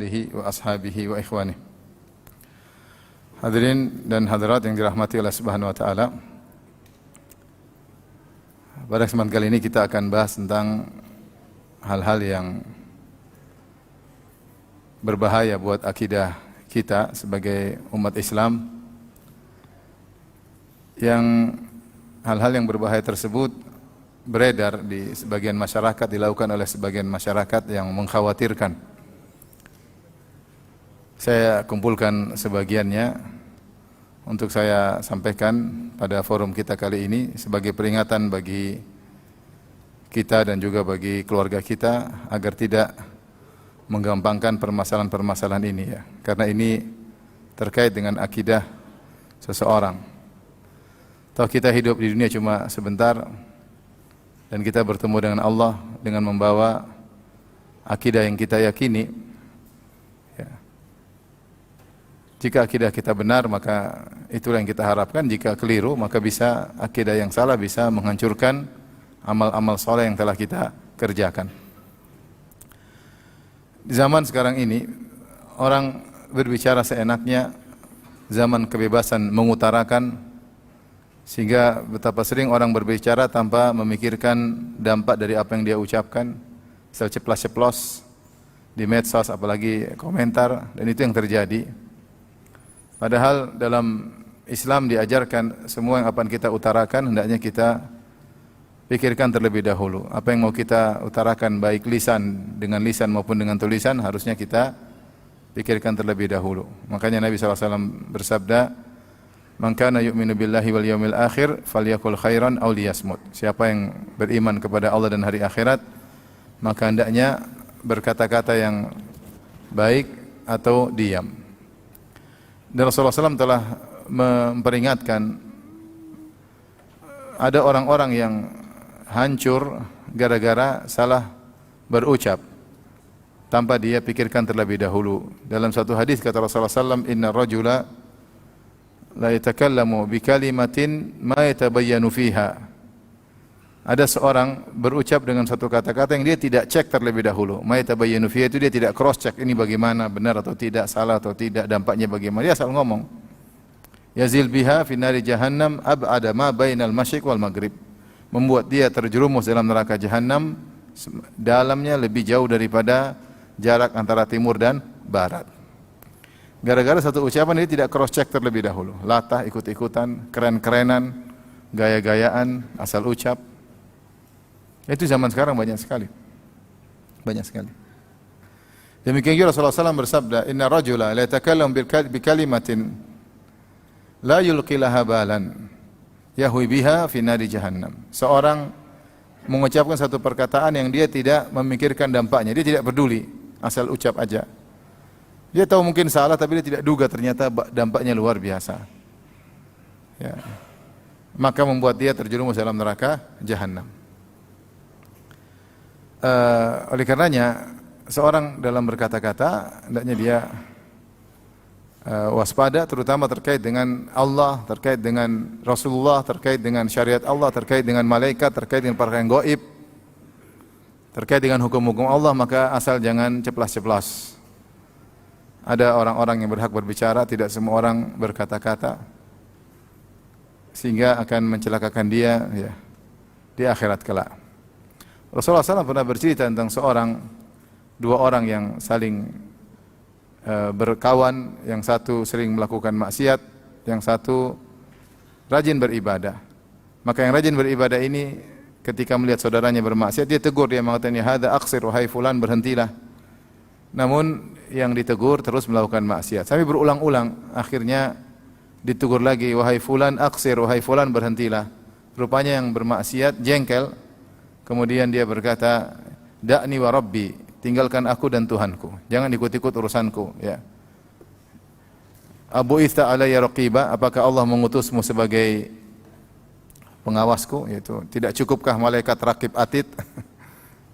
alihi wa ashabihi wa ikhwanih. Hadirin dan hadirat yang dirahmati oleh Subhanahu wa taala. Pada kesempatan kali ini kita akan bahas tentang hal-hal yang berbahaya buat akidah kita sebagai umat Islam, yang hal-hal yang berbahaya tersebut beredar di sebagian masyarakat, dilakukan oleh sebagian masyarakat yang mengkhawatirkan. Saya kumpulkan sebagiannya untuk saya sampaikan pada forum kita kali ini sebagai peringatan bagi kita dan juga bagi keluarga kita agar tidak menggampangkan permasalahan-permasalahan ini ya. Karena ini terkait dengan akidah seseorang. Tahu kita hidup di dunia cuma sebentar dan kita bertemu dengan Allah dengan membawa akidah yang kita yakini. Ya. Jika akidah kita benar, maka itulah yang kita harapkan. Jika keliru, maka bisa akidah yang salah bisa menghancurkan amal-amal soleh yang telah kita kerjakan. Di zaman sekarang ini, orang berbicara seenaknya, zaman kebebasan mengutarakan, sehingga betapa sering orang berbicara tanpa memikirkan dampak dari apa yang dia ucapkan, asal ceplas-ceplos di medsos, apalagi komentar, dan itu yang terjadi. Padahal dalam Islam diajarkan semua yang akan kita utarakan hendaknya kita pikirkan terlebih dahulu. Apa yang mau kita utarakan, baik lisan maupun dengan tulisan, harusnya kita pikirkan terlebih dahulu. Makanya Nabi SAW bersabda, "Man kana yu'minu billahi wal yawmil akhir falyaqul khairan aw liyasmut." Siapa yang beriman kepada Allah dan hari akhirat, maka hendaknya berkata-kata yang baik atau diam. Dan Rasulullah SAW telah memperingatkan ada orang-orang yang hancur gara-gara salah berucap tanpa dia pikirkan terlebih dahulu. Dalam satu hadis kata Rasulullah SAW, "Inna rajula la yatakallamu bi kalimatin ma yatabayyanu fiha." Ada seorang berucap dengan satu kata-kata yang dia tidak cek terlebih dahulu. Ma yatabayyanu fiha itu dia tidak cross check ini bagaimana, benar atau tidak, salah atau tidak, dampaknya bagaimana. Dia asal ngomong. Yazil biha fi nari jahannam ab'ada ma bainal masyriq wal maghrib. Membuat dia terjerumus dalam neraka jahanam, dalamnya lebih jauh daripada jarak antara timur dan barat. Gara-gara satu ucapan dia tidak cross check terlebih dahulu. Latah, ikut-ikutan, keren-kerenan, gaya-gayaan, asal ucap. Itu zaman sekarang banyak sekali. Banyak sekali. Demikian juga Rasulullah SAW bersabda, "Inna rajula la yatakallamu bi kalimatin la yulqi laha balan yahwi biha fi nari jahannam." Seorang mengucapkan satu perkataan yang dia tidak memikirkan dampaknya, dia tidak peduli, asal ucap aja. Dia tahu mungkin salah tapi dia tidak duga ternyata dampaknya luar biasa. Ya. Maka membuat dia terjerumus dalam neraka jahanam. Oleh karenanya seorang dalam berkata-kata hendaknya dia waspada, terutama terkait dengan Allah, terkait dengan Rasulullah, terkait dengan syariat Allah, terkait dengan malaikat, terkait dengan perkara yang gaib, terkait dengan hukum-hukum Allah, maka asal jangan ceplas-ceplos. Ada orang-orang yang berhak berbicara, tidak semua orang berkata-kata, sehingga akan mencelakakan dia ya, di akhirat kelak. Rasulullah SAW pernah bercerita tentang dua orang yang saling berkawan, yang satu sering melakukan maksiat, yang satu rajin beribadah. Maka yang rajin beribadah ini ketika melihat saudaranya bermaksiat, dia tegur, dia mengatakan, "Ya hadza aqsir, wahai fulan, berhentilah." Namun yang ditegur terus melakukan maksiat. Sampai berulang-ulang, akhirnya ditegur lagi, "Wahai fulan aqsir, wahai fulan, berhentilah." Rupanya yang bermaksiat jengkel, kemudian dia berkata, "Da'ni wa rabbi, tinggalkan aku dan Tuhanku, jangan ikut-ikut urusanku." Ya. "Abu ista alayya raqiba, apakah Allah mengutusmu sebagai pengawasku?" Yaitu, tidak cukupkah malaikat raqib atid?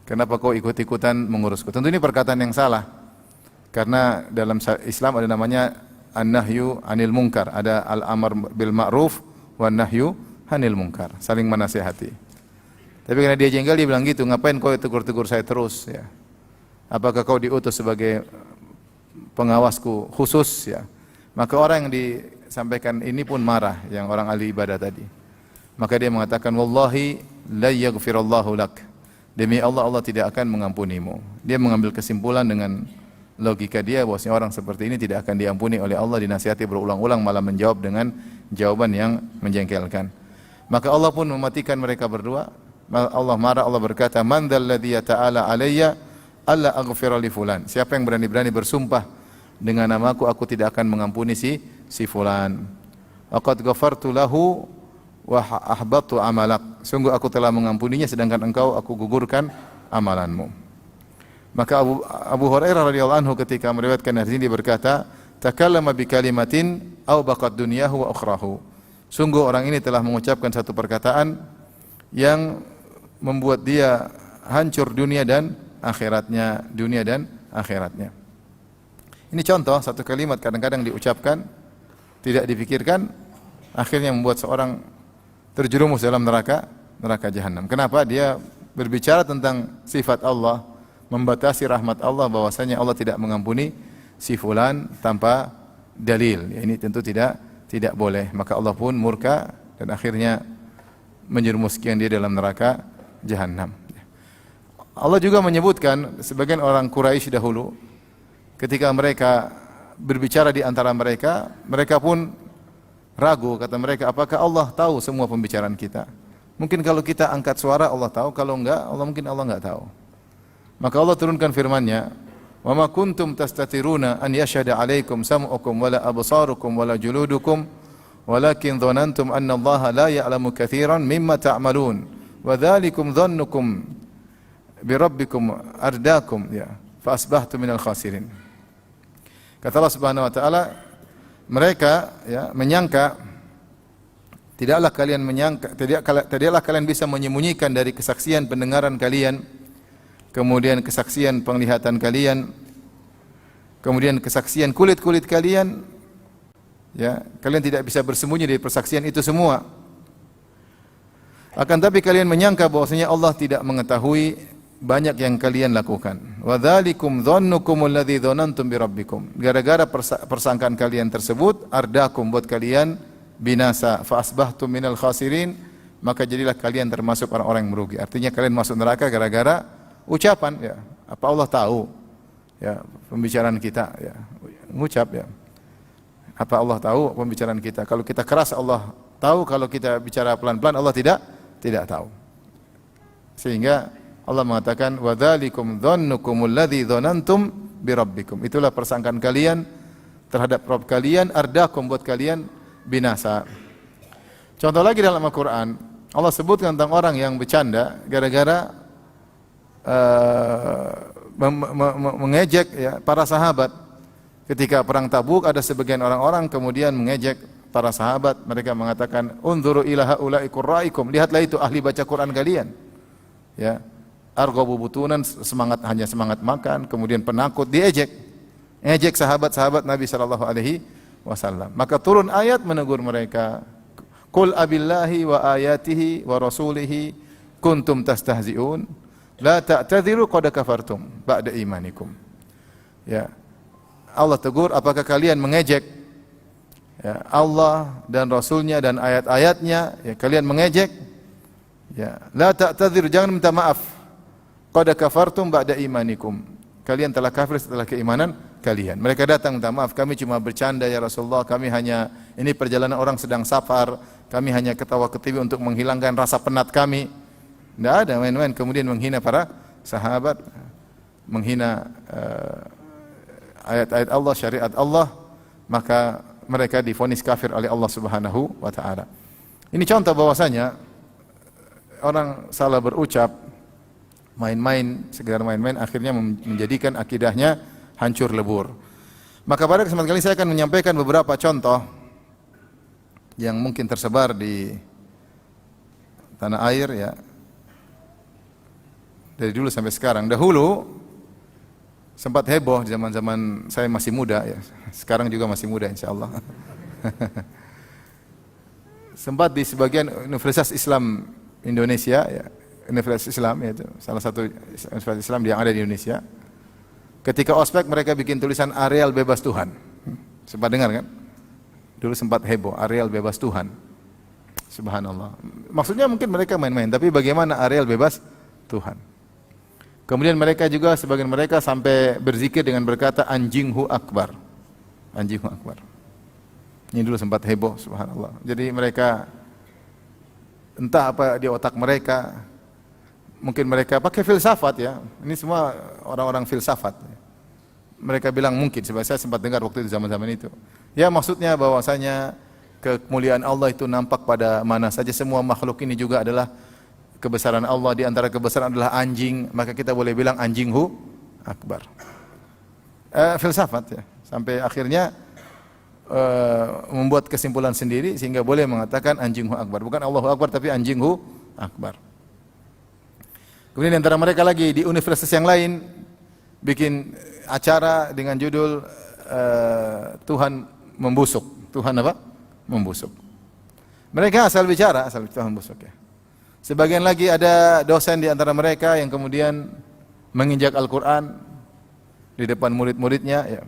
Kenapa kau ikut-ikutan mengurusku? Tentu ini perkataan yang salah. Karena dalam Islam ada namanya an-nahyu anil munkar, ada al-amr bil ma'ruf wan nahyu anil munkar, saling menasihati. Tapi karena dia jengkel, dia bilang gitu, "Ngapain kau tegur-tegur saya terus ya? Apakah kau diutus sebagai pengawasku khusus ya. Maka orang yang disampaikan ini pun marah, yang orang ahli ibadah tadi. Maka dia mengatakan, wallahi la yaghfirallahu lak. Demi Allah, Allah tidak akan mengampunimu. Dia mengambil kesimpulan dengan logika dia bahwasanya orang seperti ini tidak akan diampuni oleh Allah, dinasihati berulang-ulang malah menjawab dengan jawaban yang menjengkelkan. Maka Allah pun mematikan mereka berdua. Allah marah, Allah berkata, man dzalladzi ta'ala alayya alla aghfira li fulan. Siapa yang berani-berani bersumpah dengan namaku, aku tidak akan mengampuni si fulan. Aqad ghafartu lahu wa ahbattu amalak. Sungguh aku telah mengampuninya sedangkan engkau aku gugurkan amalanmu. Maka Abu Hurairah radhiyallahu anhu ketika meriwayatkan hadis ini berkata, takallama bi kalimatin aw baqad dunyahu wa ukhrahu. Sungguh orang ini telah mengucapkan satu perkataan yang membuat dia hancur dunia dan akhiratnya, Ini contoh satu kalimat kadang-kadang diucapkan tidak dipikirkan, akhirnya membuat seorang terjerumus dalam neraka jahanam. Kenapa? Dia berbicara tentang sifat Allah, membatasi rahmat Allah, bahwasanya Allah tidak mengampuni si fulan tanpa dalil. Ya, ini tentu tidak boleh. Maka Allah pun murka dan akhirnya menjerumuskan dia dalam neraka jahanam. Allah juga menyebutkan sebagian orang Quraisy dahulu ketika mereka berbicara di antara mereka, mereka pun ragu, kata mereka, apakah Allah tahu semua pembicaraan kita? Mungkin kalau kita angkat suara Allah tahu, kalau enggak, mungkin Allah enggak tahu. Maka Allah turunkan firman-Nya, "Wa ma kuntum tastatiruna an yashhada 'alaikum sam'ukum wala absarukum wala juludukum, walakin dhanantum anna Allah la ya'lamu katsiran mimma ta'malun, wa dzalikum dhannukum bi rabbikum ardaakum ya, fa asbahtum minal khasirin." Kata Allah Subhanahu wa taala, mereka ya menyangka, tidaklah kalian bisa menyembunyikan dari kesaksian pendengaran kalian, kemudian kesaksian penglihatan kalian, kemudian kesaksian kulit-kulit kalian, ya, kalian tidak bisa bersembunyi dari persaksian itu semua. Akan tapi kalian menyangka bahwasanya Allah tidak mengetahui banyak yang kalian lakukan. Wa dzalikum dhannukum alladzi dhanantum bi rabbikum. Gara-gara persangkaan kalian tersebut, ardakum, buat kalian binasa, fa asbahtum minal khasirin, maka jadilah kalian termasuk orang-orang yang merugi. Artinya kalian masuk neraka gara-gara ucapan, ya. Apa Allah tahu ya pembicaraan kita, ya. Ngucap, ya. Apa Allah tahu pembicaraan kita? Kalau kita keras Allah tahu, kalau kita bicara pelan-pelan Allah tidak tahu. Sehingga Allah mengatakan, wa dzalikum dhannukumul ladzi dhanantum bi rabbikum. Itulah persangkaan kalian terhadap Rabb kalian, ardakum, buat kalian binasa. Contoh lagi dalam Al-Qur'an, Allah sebutkan tentang orang yang bercanda gara-gara mengejek ya para sahabat. Ketika perang Tabuk, ada sebagian orang-orang kemudian mengejek para sahabat. Mereka mengatakan, unzuru ila haula'i qurra'ikum, lihatlah itu ahli baca Quran kalian. Ya, arghabu butunan, hanya semangat makan, kemudian penakut, diejek sahabat-sahabat Nabi sallallahu alaihi wasallam. Maka turun ayat menegur mereka, qul abillahi wa ayatihi wa rasulihi kuntum tastahzi'un la ta'tadhiru qad kafartum ba'da imanikum. Ya, Allah tegur, apakah kalian mengejek ya Allah dan Rasulnya dan ayat-ayatnya, ya kalian mengejek, ya la ta'tadhiru, jangan minta maaf, qad kafartum ba'da imanikum, kalian telah kafir setelah keimanan kalian. Mereka datang minta maaf, kami cuma bercanda ya Rasulullah, kami hanya, ini perjalanan orang sedang safar, kami hanya ketawa-ketiwi untuk menghilangkan rasa penat kami. Tidak ada main-main, kemudian menghina para sahabat, menghina ayat-ayat Allah, syariat Allah, maka mereka divonis kafir oleh Allah Subhanahu wa taala. Ini contoh bahwasanya orang salah berucap, main-main, sekedar main-main, akhirnya menjadikan akidahnya hancur lebur. Maka pada kesempatan kali saya akan menyampaikan beberapa contoh yang mungkin tersebar di tanah air, ya, dari dulu sampai sekarang. Dahulu sempat heboh di zaman-zaman saya masih muda, ya. Sekarang juga masih muda insyaallah. Sempat di sebagian Universitas Islam Indonesia, ya, Universitas Islam, yaitu salah satu universitas Islam yang ada di Indonesia, Ketika ospek mereka bikin tulisan areal bebas Tuhan. Sempat dengar kan? Dulu sempat heboh, areal bebas Tuhan. Subhanallah. Maksudnya mungkin mereka main-main, tapi bagaimana areal bebas Tuhan? Kemudian mereka juga, sebagian mereka sampai berzikir dengan berkata anjinghu akbar. Anjinghu akbar. Ini dulu sempat heboh, subhanallah. Jadi mereka, entah apa di otak mereka, mungkin mereka pakai filsafat ya. Ini semua orang-orang filsafat. Mereka bilang mungkin, sebab saya sempat dengar waktu itu zaman-zaman itu. Ya maksudnya bahwasanya kemuliaan Allah itu nampak pada mana saja, semua makhluk ini juga adalah kebesaran Allah, di antara kebesaran adalah anjing, maka kita boleh bilang anjinghu akbar. Filsafat ya. Sampai akhirnya membuat kesimpulan sendiri sehingga boleh mengatakan anjinghu akbar. Bukan Allahu akbar tapi anjinghu akbar. Kemudian di antara mereka lagi di universitas yang lain bikin acara dengan judul Tuhan membusuk. Tuhan apa? Membusuk. Mereka asal bicara, asal Tuhan membusuk ya. Sebagian lagi ada dosen di antara mereka yang kemudian menginjak Al-Quran di depan murid-muridnya ya.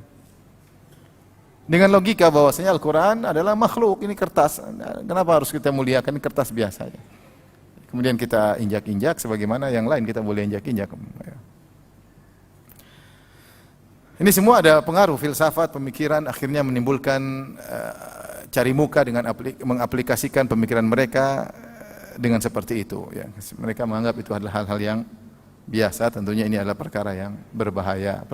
Dengan logika bahwasanya Al-Quran adalah makhluk, ini kertas. Kenapa harus kita muliakan? Ini kertas biasa ya. Kemudian kita injak-injak sebagaimana yang lain kita boleh injak-injak. Ini semua ada pengaruh filsafat, pemikiran, akhirnya menimbulkan cari muka dengan mengaplikasikan pemikiran mereka dengan seperti itu ya. Mereka menganggap itu adalah hal-hal yang biasa, tentunya ini adalah perkara yang berbahaya,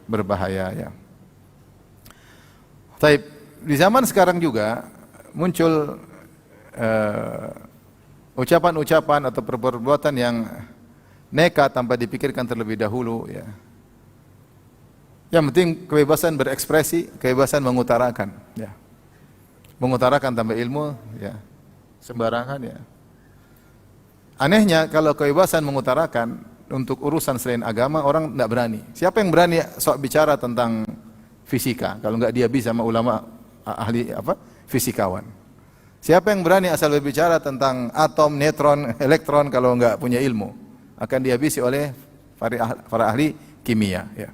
berbahaya ya. Taib, di zaman sekarang juga muncul ucapan-ucapan atau perbuatan yang nekat tanpa dipikirkan terlebih dahulu ya. Yang penting kebebasan berekspresi, kebebasan mengutarakan ya. Mengutarakan tanpa ilmu ya. Sembarangan ya. Anehnya kalau kebebasan mengutarakan untuk urusan selain agama orang tidak berani. Siapa yang berani sok bicara tentang fisika kalau enggak dia bisa sama ulama ahli apa? Fisikawan. Siapa yang berani asal berbicara tentang atom, neutron, elektron kalau enggak punya ilmu? Akan dihabisi oleh para ahli kimia ya.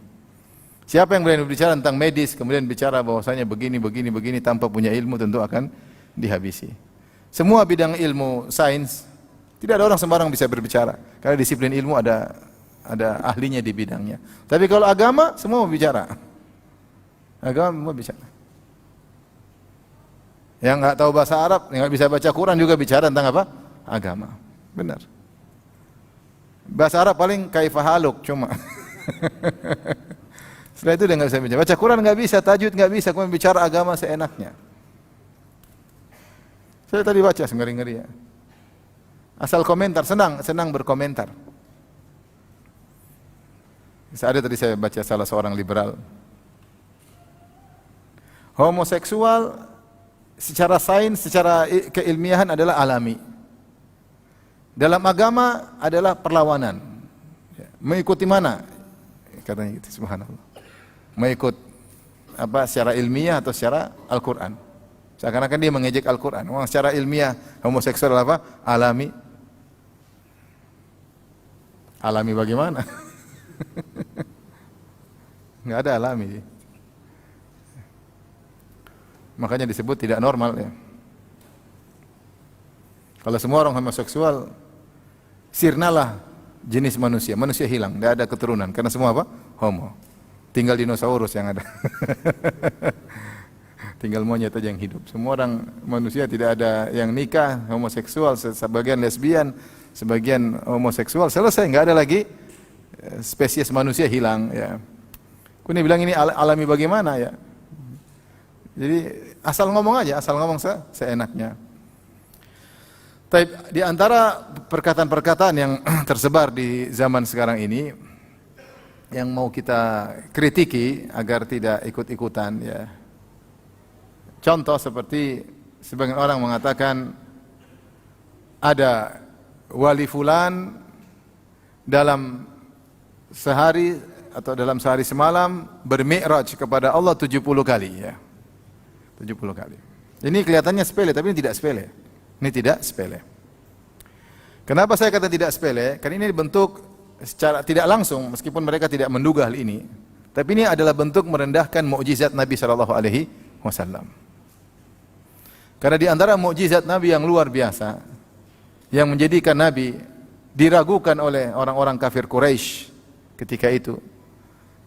Siapa yang berani berbicara tentang medis kemudian bicara bahwasanya begini tanpa punya ilmu tentu akan dihabisi. Semua bidang ilmu sains tidak ada orang sembarang bisa berbicara karena disiplin ilmu ada ahlinya di bidangnya. Tapi kalau agama semua mau bicara. Agama mau bicara. Yang enggak tahu bahasa Arab, yang enggak bisa baca Quran juga bicara tentang apa? Agama. Benar. Bahasa Arab paling kaifahaluk cuma. Setelah itu dia enggak bisa bicara. Baca Quran enggak bisa, tajwid enggak bisa, kemudian bicara agama seenaknya. Saya tadi baca ngeri-ngeri ya. Asal komentar, senang berkomentar. Ada tadi saya baca salah seorang liberal. Homoseksual secara sains, secara keilmiahan adalah alami. Dalam agama adalah perlawanan. Mengikuti mana? Katanya gitu, subhanallah. Mengikut apa secara ilmiah atau secara Al-Quran. Seakan-akan dia mengejek Al-Quran. Secara ilmiah homoseksual adalah apa? Alami. Alami bagaimana? Enggak ada alami. Makanya disebut tidak normal ya. Kalau semua orang homoseksual, sirnalah jenis manusia. Manusia hilang, tidak ada keturunan. Karena semua apa? Homo. Tinggal dinosaurus yang ada. Tinggal monyet aja yang hidup. Semua orang manusia tidak ada yang nikah, homoseksual, sebagian lesbian, sebagian homoseksual. Selesai, enggak ada lagi spesies manusia hilang ya. Kuni bilang ini alami bagaimana ya? Jadi asal ngomong aja, asal ngomong seenaknya. Tapi di antara perkataan-perkataan yang tersebar di zaman sekarang ini yang mau kita kritiki agar tidak ikut-ikutan ya. Contoh seperti sebagian orang mengatakan ada wali fulan dalam sehari atau dalam sehari semalam bermi'raj kepada Allah 70 kali ya. 70 kali. Ini kelihatannya sepele tapi ini tidak sepele. Ini tidak sepele. Kenapa saya kata tidak sepele? Karena ini bentuk secara tidak langsung, meskipun mereka tidak menduga hal ini, tapi ini adalah bentuk merendahkan mukjizat Nabi sallallahu alaihi wasallam. Karena di antara mukjizat Nabi yang luar biasa, yang menjadikan Nabi diragukan oleh orang-orang kafir Quraisy ketika itu,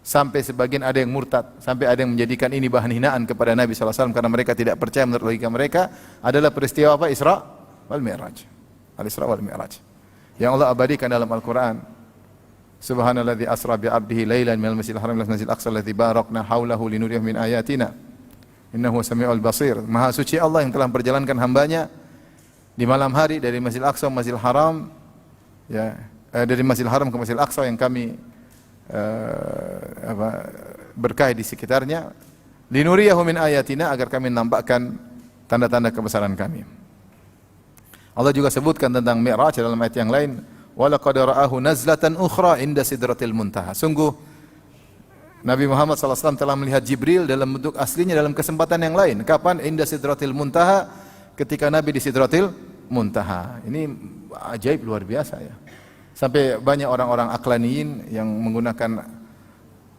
sampai sebagian ada yang murtad, sampai ada yang menjadikan ini bahan hinaan kepada Nabi sallallahu alaihi wasallam karena mereka tidak percaya menurut logika mereka, adalah peristiwa apa? Isra wal Mi'raj. Al-Isra wal Mi'raj. Yang Allah abadikan dalam Al-Qur'an. Subhanalladzi asra bi 'abdihi lailan minal masjidil haram ila masjidil aqsa alladzi barakna haulahu linuriyahu min ayatina. Innahu samiul basir. Maha suci Allah yang telah memperjalankan hambanya di malam hari dari Masjidil Aqsa ke Masjidil Haram, ya, dari Masjidil Haram ke Masjidil Aqsa yang kami berkah di sekitarnya, linuriyahu min ayatina, agar kami menampakkan tanda-tanda kebesaran kami. Allah juga sebutkan tentang Mi'raj dalam ayat yang lain, wa laqad ra'ahu nazlatan ukhra inda sidratil muntaha. Sungguh Nabi Muhammad SAW telah melihat Jibril dalam bentuk aslinya dalam kesempatan yang lain. Kapan? Inda sidratil muntaha, ketika Nabi di sidratil muntaha. Ini ajaib luar biasa ya. Sampai banyak orang-orang aklaniyin yang menggunakan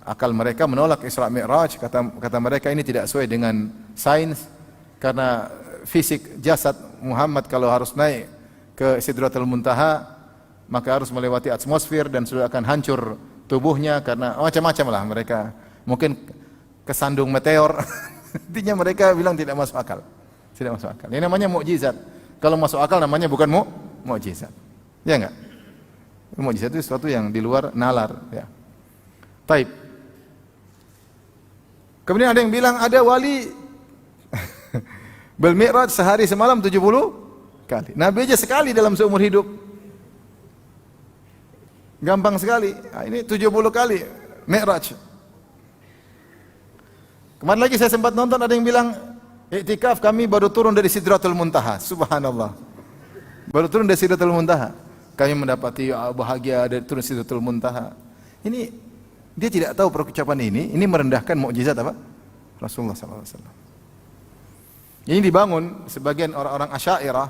akal mereka menolak Isra Mi'raj. Kata mereka ini tidak sesuai dengan sains, karena fisik jasad Muhammad kalau harus naik ke sidratil muntaha maka harus melewati atmosfer dan sudah akan hancur tubuhnya, karena macam-macam lah mereka, mungkin kesandung meteor. Intinya mereka bilang tidak masuk akal. Tidak masuk akal. Ini namanya mukjizat. Kalau masuk akal namanya bukan mukjizat. Ya enggak? Mukjizat itu sesuatu yang di luar nalar, ya. Taib. Kemudian ada yang bilang ada wali bil-Mi'raj sehari semalam 70 kali. Nabi aja sekali dalam seumur hidup. Gampang sekali. Nah, ini 70 kali Mi'raj. Kemarin lagi saya sempat nonton, ada yang bilang iktikaf kami baru turun dari Sidratul Muntaha. Subhanallah. Baru turun dari Sidratul Muntaha. Kami mendapati bahagia dari turun Sidratul Muntaha. Ini dia tidak tahu perucapan ini merendahkan mukjizat apa? Rasulullah sallallahu alaihi wasallam. Ini dibangun sebagian orang-orang Asy'ariyah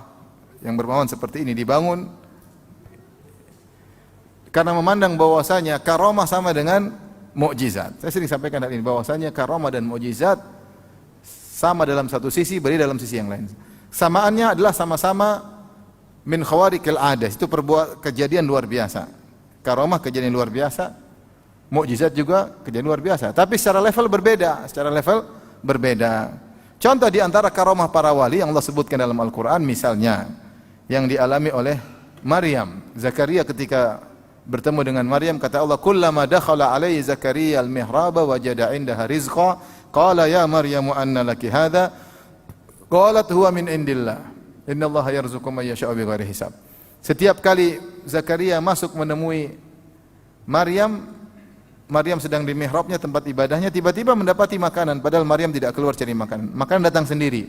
yang berpemahaman seperti ini, dibangun karena memandang bahwasanya karamah sama dengan mukjizat. Saya sering sampaikan hal ini, bahwasanya karamah dan mukjizat sama dalam satu sisi, berbeda dalam sisi yang lain. Samaannya adalah sama-sama min khawariqil adah, itu perbuatan kejadian luar biasa. Karamah kejadian luar biasa, mukjizat juga kejadian luar biasa, tapi secara level berbeda. Contoh di antara karamah para wali yang Allah sebutkan dalam Al-Qur'an, misalnya yang dialami oleh Maryam. Zakaria ketika bertemu dengan Maryam, kata Allah, kullama dakhala alaihi Zakaria al-mihraba wajada indaha rizqa qala ya Maryamu anna laki hadha qalat huwa min indillah innallaha yarzuqu man yasha'u bighairi hisab. Setiap kali Zakaria masuk menemui Maryam sedang di mihrabnya, tempat ibadahnya, tiba-tiba mendapati makanan, padahal Maryam tidak keluar cari makanan. Makanan datang sendiri.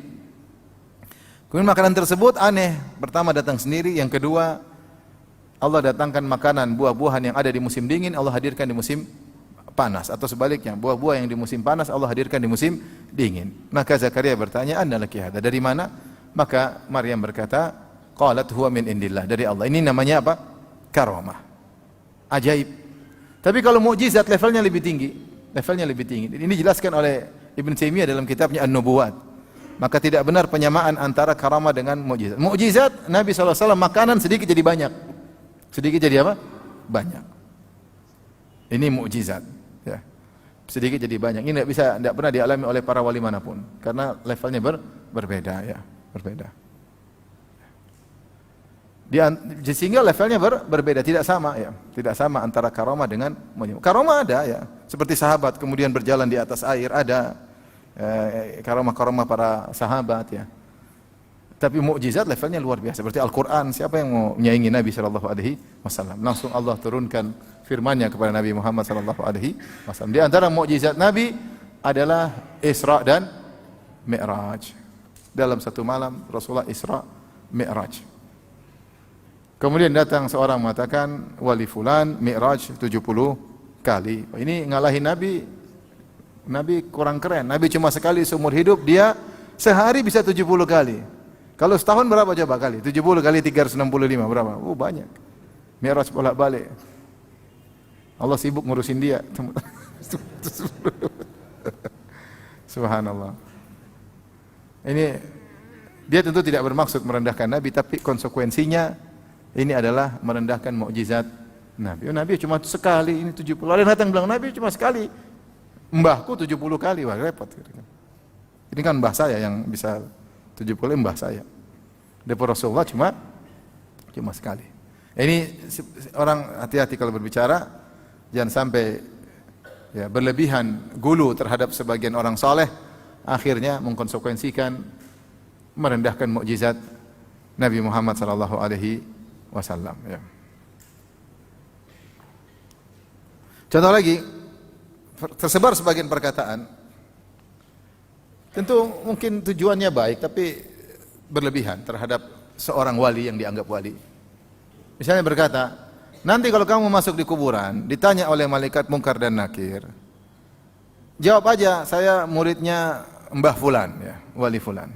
Kemudian makanan tersebut aneh. Pertama datang sendiri, yang kedua Allah datangkan makanan, buah-buahan yang ada di musim dingin Allah hadirkan di musim panas, atau sebaliknya, buah-buah yang di musim panas Allah hadirkan di musim dingin. Maka Zakaria bertanya, "Anna laki hadza?" Dari mana? Maka Maryam berkata, "Qalat huwa min indillah." Dari Allah. Ini namanya apa? Karamah. Ajaib. Tapi kalau mukjizat levelnya lebih tinggi. Ini dijelaskan oleh Ibn Taimiyah dalam kitabnya An-Nubuwat. Maka tidak benar penyamaan antara karamah dengan mukjizat. Mukjizat Nabi SAW makanan sedikit jadi banyak. Sedikit jadi apa? Banyak. Ini mukjizat, ya. Sedikit jadi banyak. Ini tidak pernah dialami oleh para wali manapun, karena levelnya berbeda, ya, berbeda. Sehingga levelnya berbeda, tidak sama, ya, tidak sama antara karamah dengan mukjizat. Karamah ada, ya, seperti sahabat kemudian berjalan di atas air, ada karamah-karamah para sahabat, ya. Tapi mukjizat levelnya luar biasa. Seperti Al-Quran, siapa yang mau menyaingi Nabi SAW? Langsung Allah turunkan firman-Nya kepada Nabi Muhammad SAW. Di antara mukjizat Nabi adalah Isra dan Mi'raj. Dalam satu malam Rasulullah Isra Mi'raj. Kemudian datang seorang mengatakan, wali fulan Mi'raj 70 kali. Ini ngalahin Nabi. Nabi kurang keren. Nabi cuma sekali seumur hidup, dia sehari bisa 70 kali. Kalau setahun berapa coba kali? 70 kali 365 berapa? Banyak. Mi'raj bolak-balik. Allah sibuk ngurusin dia. Subhanallah. Ini dia tentu tidak bermaksud merendahkan Nabi, tapi konsekuensinya ini adalah merendahkan mukjizat Nabi. Oh, Nabi cuma sekali, ini 70. Ada yang datang bilang Nabi cuma sekali. Mbahku 70 kali, wah repot. Ini kan mbah saya yang bisa 70, mbah saya. Dapur Rasulullah cuma sekali. Ini orang hati-hati kalau berbicara, jangan sampai ya berlebihan gulu terhadap sebagian orang saleh, akhirnya mengkonsekuensikan merendahkan mukjizat Nabi Muhammad sallallahu alaihi wasallam ya. Contoh lagi, tersebar sebagian perkataan, tentu mungkin tujuannya baik tapi berlebihan terhadap seorang wali yang dianggap wali. Misalnya berkata, nanti kalau kamu masuk di kuburan, ditanya oleh malaikat Munkar dan Nakir, jawab aja, saya muridnya Mbah Fulan, ya, wali Fulan.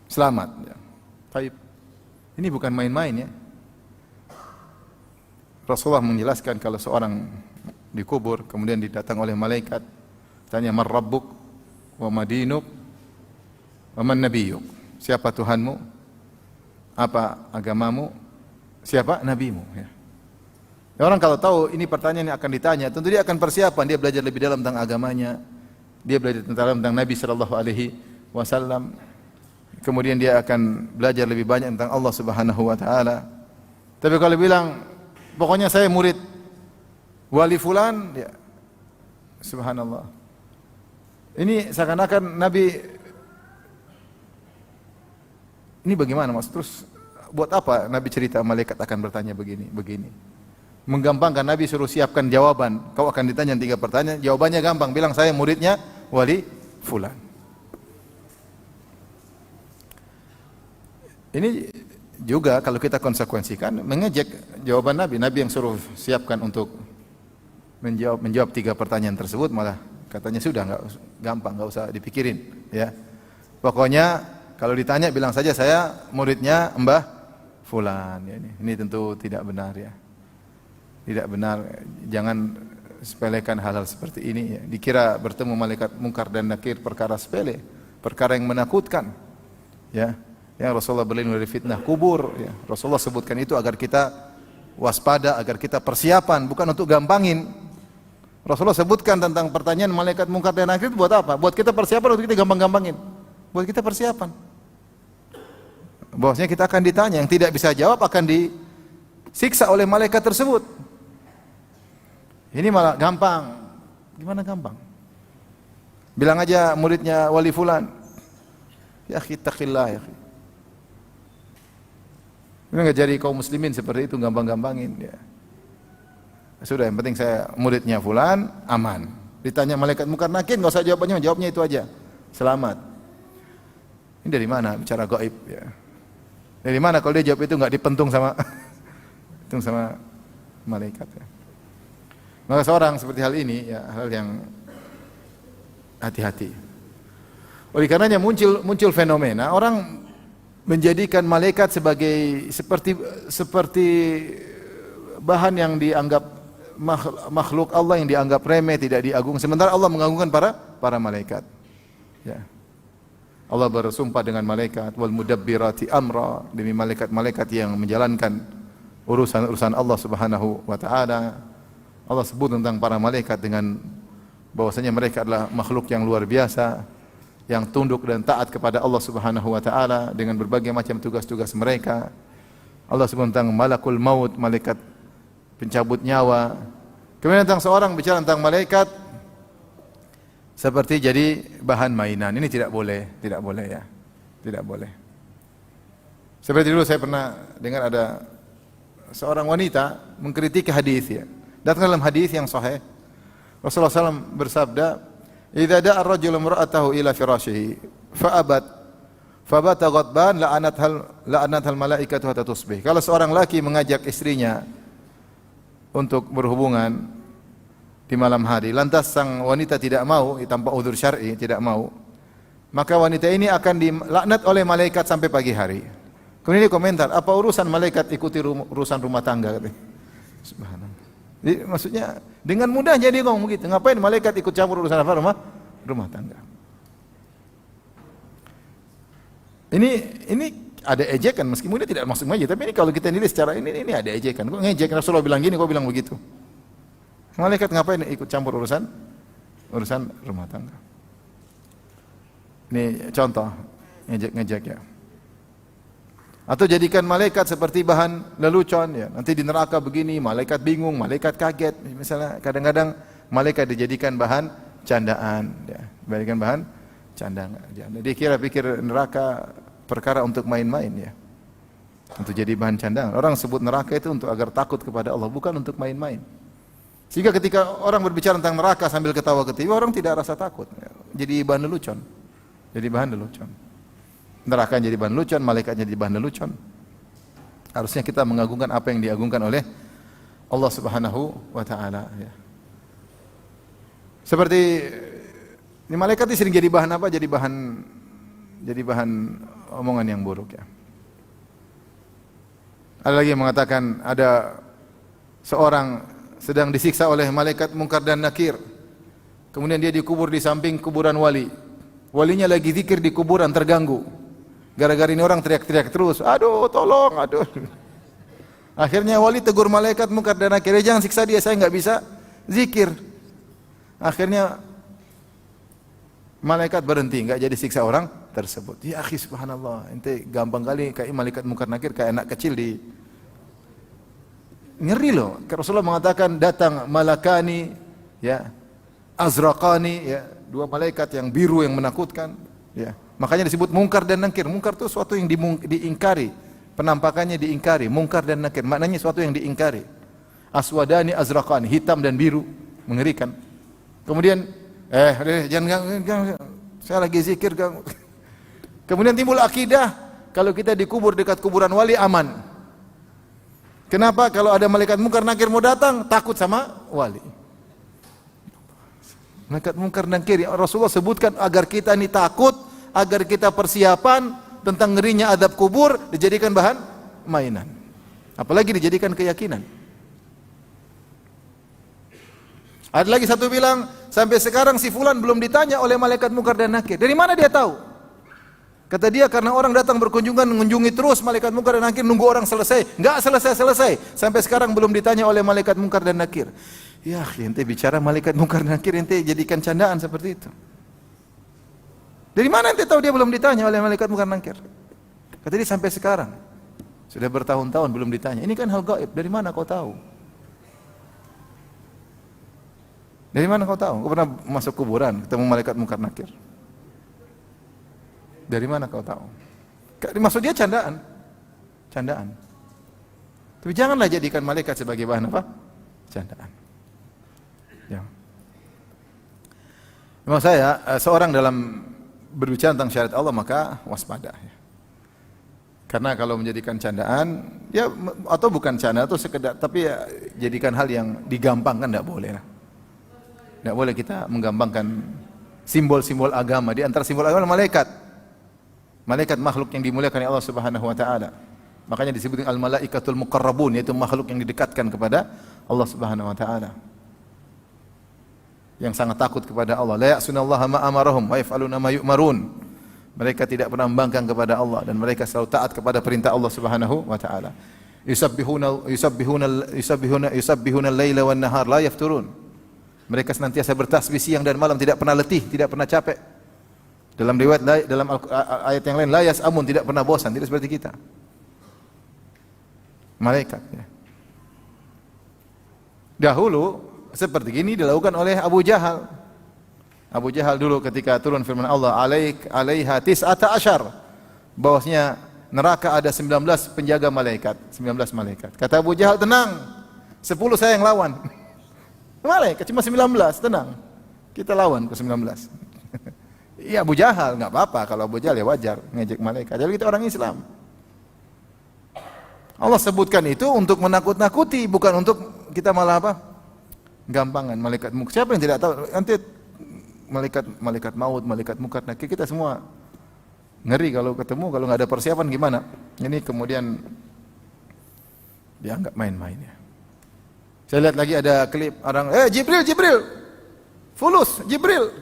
Selamat. Ya. Baik. Ini bukan main-main ya. Rasulullah menjelaskan kalau seorang dikubur, kemudian didatang oleh malaikat, tanya, Man Rabbuk, wa madinuk, wa man nabiyuk. Siapa Tuhanmu? Apa agamamu? Siapa nabimu? Ya. Orang kalau tahu ini pertanyaan yang akan ditanya, tentu dia akan persiapan, dia belajar lebih dalam tentang agamanya, dia belajar tentang Nabi sallallahu alaihi wasallam. Kemudian dia akan belajar lebih banyak tentang Allah Subhanahu wa taala. Tapi kalau bilang pokoknya saya murid wali fulan, ya subhanallah. Ini seakan-akan Nabi ini bagaimana Mas? Terus buat apa Nabi cerita malaikat akan bertanya begini? Menggampangkan, Nabi suruh siapkan jawaban. Kau akan ditanya 3 pertanyaan, jawabannya gampang. Bilang saya muridnya wali fulan. Ini juga kalau kita konsekuensikan mengejek jawaban Nabi. Nabi yang suruh siapkan untuk menjawab 3 pertanyaan tersebut, malah katanya sudah gampang, enggak usah dipikirin, ya. Pokoknya kalau ditanya bilang saja saya muridnya Mbah Fulan. Ya, ini tentu tidak benar ya. Tidak benar. Jangan sepelekan hal-hal seperti ini. Ya. Dikira bertemu malaikat Munkar dan Nakir perkara sepele, perkara yang menakutkan. Ya, yang Rasulullah berlindung dari fitnah kubur. Ya. Rasulullah sebutkan itu agar kita waspada, agar kita persiapan, bukan untuk gampangin. Rasulullah sebutkan tentang pertanyaan malaikat Munkar dan Nakir itu buat apa? Buat kita persiapan, untuk kita gampang-gampangin. Buat kita persiapan. Bahwasanya kita akan ditanya, yang tidak bisa jawab akan disiksa oleh malaikat tersebut. Ini malah gampang. Gimana gampang? Bilang aja muridnya wali fulan. Ya akhi taqillah ya akhi. Ini enggak jadi kaum muslimin seperti itu gampang-gampangin ya. Sudah, yang penting saya muridnya fulan, aman. Ditanya malaikat Munkar Nakir, enggak usah jawabannya, jawabnya itu aja. Selamat. Ini dari mana bicara gaib ya? Dari mana kalau dia jawab itu enggak dipentung sama malaikat ya. Maka seorang seperti hal ini ya hal yang hati-hati. Oleh karenanya muncul fenomena orang menjadikan malaikat sebagai seperti bahan yang dianggap makhluk Allah, yang dianggap remeh, tidak diagung. Sementara Allah mengagungkan para malaikat. Ya. Allah bersumpah dengan malaikat, wal mudabbirati amra, demi malaikat-malaikat yang menjalankan urusan-urusan Allah Subhanahu wa taala. Allah sebut tentang para malaikat dengan bahwasanya mereka adalah makhluk yang luar biasa, yang tunduk dan taat kepada Allah Subhanahu wa taala dengan berbagai macam tugas-tugas mereka. Allah sebut tentang malakul maut, malaikat pencabut nyawa. Kemudian tentang seorang bicara tentang malaikat seperti jadi bahan mainan. Ini tidak boleh ya. Tidak boleh. Seperti dulu saya pernah dengar ada seorang wanita mengkritik hadis ya. Datang dalam hadis yang sahih, Rasulullah SAW bersabda, "Idza da'a ar-rajulu imra'atahu ila firashihi fa'abat fabata ghadban la'anathal malaikatu hatta tusbih." Kalau seorang laki mengajak istrinya untuk berhubungan di malam hari, lantas sang wanita tidak mau, tanpa udzur syar'i tidak mau, maka wanita ini akan dilaknat oleh malaikat sampai pagi hari. Kemudian dia komentar, apa urusan malaikat ikuti urusan rumah tangga? Subhanallah. Jadi, maksudnya dengan mudahnya dia ngomong begitu. Ngapain malaikat ikut campur urusan apa? Rumah tangga. Ini ada ejekan, meskipun dia tidak masuk aja, tapi ini kalau kita nilai secara ini ada ejekan. Kok ngejek Rasulullah bilang gini, kok bilang begitu? Malaikat ngapain ikut campur urusan rumah tangga? Ini contoh ngejek ya. Atau jadikan malaikat seperti bahan lelucon ya. Nanti di neraka begini, malaikat bingung, malaikat kaget. Misalnya kadang-kadang malaikat dijadikan bahan candaan ya. Dijadikan bahan candaan. Jadi pikir neraka perkara untuk main-main ya. Untuk jadi bahan candaan. Orang sebut neraka itu untuk agar takut kepada Allah, bukan untuk main-main. Sehingga ketika orang berbicara tentang neraka sambil ketawa-ketiwi, orang tidak rasa takut. Jadi bahan lelucon. Jadi bahan lelucon. Neraka jadi bahan lelucon, malaikat jadi bahan lelucon. Harusnya kita mengagungkan apa yang diagungkan oleh Allah Subhanahu wa taala ya. Seperti ini malaikat ini sering jadi bahan apa? Jadi bahan omongan yang buruk ya. Ada lagi yang mengatakan ada seorang sedang disiksa oleh malaikat Munkar dan Nakir. Kemudian dia dikubur di samping kuburan wali. Walinya lagi zikir di kuburan, terganggu. Gara-gara ini orang teriak-teriak terus, aduh tolong, aduh. Akhirnya wali tegur malaikat Munkar dan Nakir, jangan siksa dia, saya nggak bisa zikir. Akhirnya malaikat berhenti, enggak jadi siksa orang tersebut. Ya akhi subhanallah, ente gampang kali kayak malaikat Munkar Nakir kayak anak kecil di ngeri loh. Rasulullah mengatakan datang malakani ya, azraqani ya, dua malaikat yang biru yang menakutkan ya. Makanya disebut Munkar dan Nakir. Munkar itu suatu yang diingkari, penampakannya diingkari. Munkar dan Nakir maknanya suatu yang diingkari. Aswadani azraqani, hitam dan biru, mengerikan. Kemudian jangan, saya lagi zikir. Kemudian timbul akidah, kalau kita dikubur dekat kuburan wali aman. Kenapa? Kalau ada malaikat Munkar Nakir mau datang, takut sama wali. Malaikat Munkar Nakir, Rasulullah sebutkan agar kita ini takut, agar kita persiapan tentang ngerinya azab kubur, dijadikan bahan mainan. Apalagi dijadikan keyakinan. Ada lagi satu bilang, sampai sekarang si fulan belum ditanya oleh malaikat Munkar dan Nakir. Dari mana dia tahu? Kata dia, karena orang datang berkunjungan, mengunjungi terus malaikat Munkar dan Nakir, nunggu orang selesai. Enggak selesai. Sampai sekarang belum ditanya oleh malaikat Munkar dan Nakir. Ya, ente bicara malaikat Munkar dan Nakir, ente jadikan candaan seperti itu. Dari mana ente tahu dia belum ditanya oleh malaikat Munkar dan Nakir? Kata dia, sampai sekarang. Sudah bertahun-tahun belum ditanya. Ini kan hal gaib, dari mana kau tahu? Dari mana kau tahu? Kau pernah masuk kuburan, ketemu malaikat Munkar Nakir? Dari mana kau tahu? Maksud dia candaan. Candaan. Tapi janganlah jadikan malaikat sebagai bahan apa? Candaan. Ya. Memang saya, seorang dalam berbicara tentang syariat Allah, maka waspada. Ya. Karena kalau menjadikan candaan, ya atau bukan candaan, atau sekedar, tapi ya, jadikan hal yang digampangkan, tidak boleh. Tidak boleh kita menggampangkan simbol-simbol agama. Di antara simbol agama malaikat. Malaikat makhluk yang dimuliakan oleh Allah Subhanahu wa taala. Makanya disebut al-malaikatul muqarrabun, yaitu makhluk yang didekatkan kepada Allah Subhanahu wa taala. Yang sangat takut kepada Allah. La ya'sunallaha ma amarahum wa yaf'aluna ma yu'marun. Mereka tidak pernah membangkang kepada Allah dan mereka selalu taat kepada perintah Allah Subhanahu wa taala. Yusabbihuna al-laila wan nahar la yafturun. Mereka senantiasa bertasbih siang dan malam, tidak pernah letih, tidak pernah capek. Dalam riwayat, dalam ayat yang lain, la yas'amun, tidak pernah bosan, tidak seperti kita. Malaikat. Ya. Dahulu seperti ini dilakukan oleh Abu Jahal. Abu Jahal dulu ketika turun firman Allah, alaiha tis'ata asyar, bahwasanya neraka ada 19 penjaga malaikat, 19 malaikat. Kata Abu Jahal, tenang, 10 saya yang lawan. Malaikat cuma 19, tenang. Kita lawan ke 19. Iya Abu Jahal, enggak apa-apa kalau Abu Jahal ya wajar ngejek malaikat. Jadi kita orang Islam. Allah sebutkan itu untuk menakut-nakuti, bukan untuk kita malah apa? Gampangan malaikat Munkar. Siapa yang tidak tahu? Nanti malaikat maut, malaikat Munkar Nakir, kita semua ngeri kalau ketemu, kalau enggak ada persiapan gimana? Ini kemudian dianggap main-main ya. Saya lihat lagi ada klip orang, Jibril, Jibril, fulus, Jibril.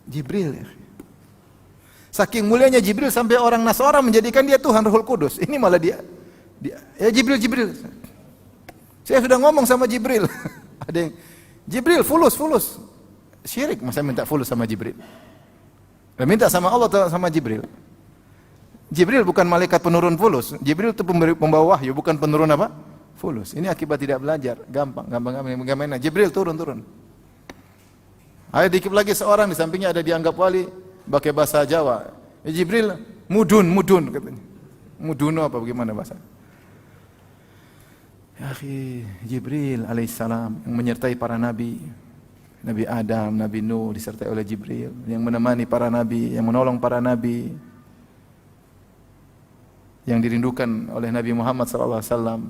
Jibril ya. Saking mulianya Jibril sampai orang Nasara menjadikan dia Tuhan Rohul Kudus. Ini malah dia ya Jibril, Jibril. Saya sudah ngomong sama Jibril. Ada yang Jibril fulus, fulus. Syirik masa minta fulus sama Jibril. Dan minta sama Allah atau sama Jibril. Jibril bukan malaikat penurun fulus. Jibril itu pembawa wahyu, bukan penurun apa? Fulus. Ini akibat tidak belajar. Gampang. Jibril turun. Ada dikit lagi seorang di sampingnya ada dianggap wali, pakai bahasa Jawa. Jibril mudun katanya. Muduno apa bagaimana bahasa? Ya akhi, Jibril alaihissalam yang menyertai para nabi. Nabi Adam, Nabi Nuh disertai oleh Jibril, yang menemani para nabi, yang menolong para nabi. Yang dirindukan oleh Nabi Muhammad sallallahu alaihi wasallam.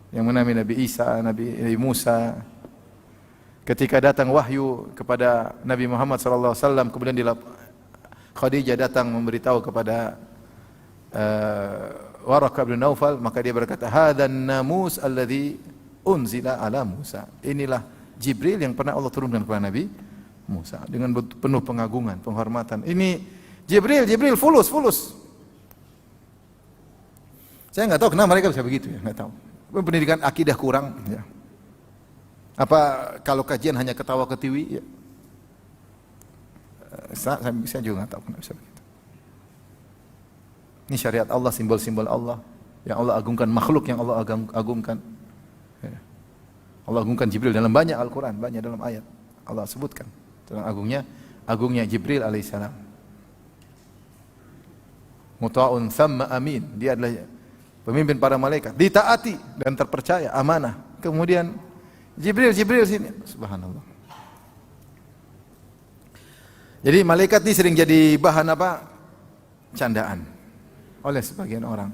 Yang menemani Nabi Isa, Nabi Musa. Ketika datang wahyu kepada Nabi Muhammad sallallahu alaihi wasallam, kemudian Khadijah datang memberitahu kepada Waraqah bin Naufal, maka dia berkata, "Hadzan namus alladzi unzila ala Musa." Inilah Jibril yang pernah Allah turunkan kepada Nabi Musa dengan penuh pengagungan, penghormatan. Ini Jibril fulus. Saya enggak tahu kenapa mereka bisa begitu ya, enggak tahu. Pendidikan akidah kurang ya. Apa kalau kajian hanya ketawa ketiwi ya? Saya juga nggak tahu kenapa bisa begitu. Ini syariat Allah, simbol-simbol Allah yang Allah agungkan, makhluk yang Allah agungkan. Ya. Allah agungkan Jibril dalam banyak Al-Quran, banyak dalam ayat Allah sebutkan tentang agungnya Jibril alaihissalam. Muta'un thamma amin, dia adalah pemimpin para malaikat, ditaati dan terpercaya, amanah. Kemudian Jibril sini, subhanallah. Jadi malaikat ini sering jadi bahan apa? Candaan oleh sebagian orang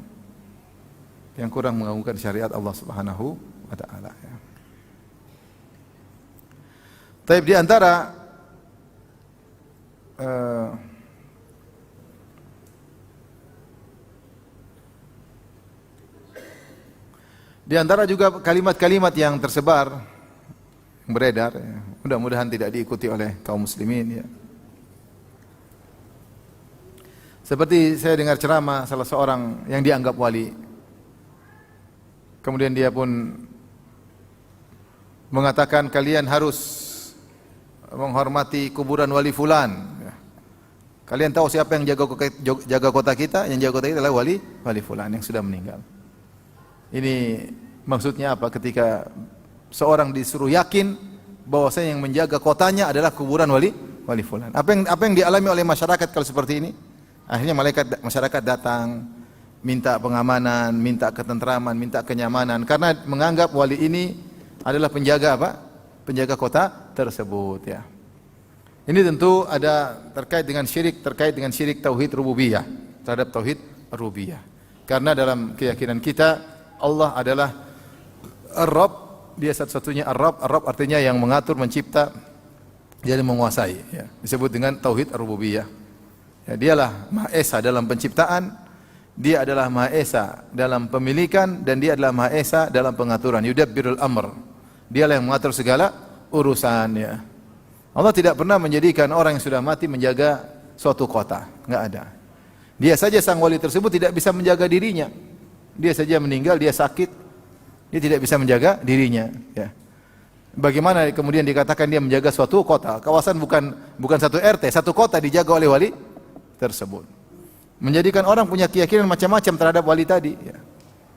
yang kurang mengagungkan syariat Allah Subhanahu wa taala ya. Tapi di antara juga kalimat-kalimat yang tersebar, yang beredar, ya. Mudah-mudahan tidak diikuti oleh kaum muslimin ya. Seperti saya dengar ceramah salah seorang yang dianggap wali. Kemudian dia pun mengatakan kalian harus menghormati kuburan wali fulan. Ya. Kalian tahu siapa yang jaga kota kita? Yang jaga kota kita adalah wali fulan yang sudah meninggal. Ini maksudnya apa? Ketika seorang disuruh yakin bahwasanya yang menjaga kotanya adalah kuburan wali fulan. Apa yang dialami oleh masyarakat kalau seperti ini? Akhirnya masyarakat datang minta pengamanan, minta ketentraman, minta kenyamanan karena menganggap wali ini adalah penjaga apa? Penjaga kota tersebut ya. Ini tentu ada terkait dengan syirik tauhid rububiyah, terhadap tauhid rububiyah. Karena dalam keyakinan kita Allah adalah Ar-Rabb, dia satu-satunya Ar-Rabb. Ar-Rabb artinya yang mengatur, mencipta, jadi menguasai ya. Disebut dengan tauhid rububiyah. Ya, dialah Maha Esa dalam penciptaan, dia adalah Maha Esa dalam pemilikan, dan dia adalah Maha Esa dalam pengaturan. Yudabbirul amr. Dialah yang mengatur segala urusan ya. Allah tidak pernah menjadikan orang yang sudah mati menjaga suatu kota, enggak ada. Dia saja sang wali tersebut tidak bisa menjaga dirinya. Dia saja meninggal, dia sakit, dia tidak bisa menjaga dirinya ya. Bagaimana kemudian dikatakan dia menjaga suatu kota? Kawasan bukan satu RT, satu kota dijaga oleh wali tersebut. Menjadikan orang punya keyakinan macam-macam terhadap wali tadi ya.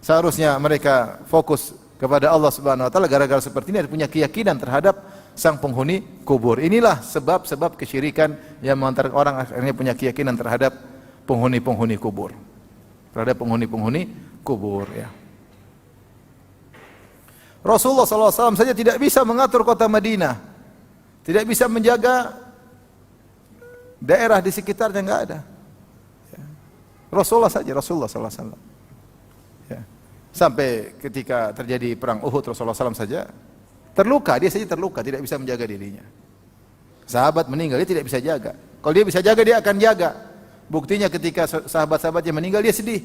Seharusnya mereka fokus kepada Allah Subhanahu wa taala, gara-gara seperti ini punya keyakinan terhadap sang penghuni kubur. Inilah sebab-sebab kesyirikan yang mengantarkan orang akhirnya punya keyakinan terhadap penghuni-penghuni kubur. Terhadap penghuni-penghuni kubur ya. Rasulullah SAW saja tidak bisa mengatur kota Madinah, tidak bisa menjaga daerah di sekitarnya, enggak ada. Ya. Rasulullah SAW. Ya. Sampai ketika terjadi perang Uhud, Rasulullah SAW saja terluka, dia saja terluka, tidak bisa menjaga dirinya. Sahabat meninggal, dia tidak bisa jaga. Kalau dia bisa jaga, dia akan jaga. Buktinya ketika sahabat-sahabatnya meninggal, dia sedih.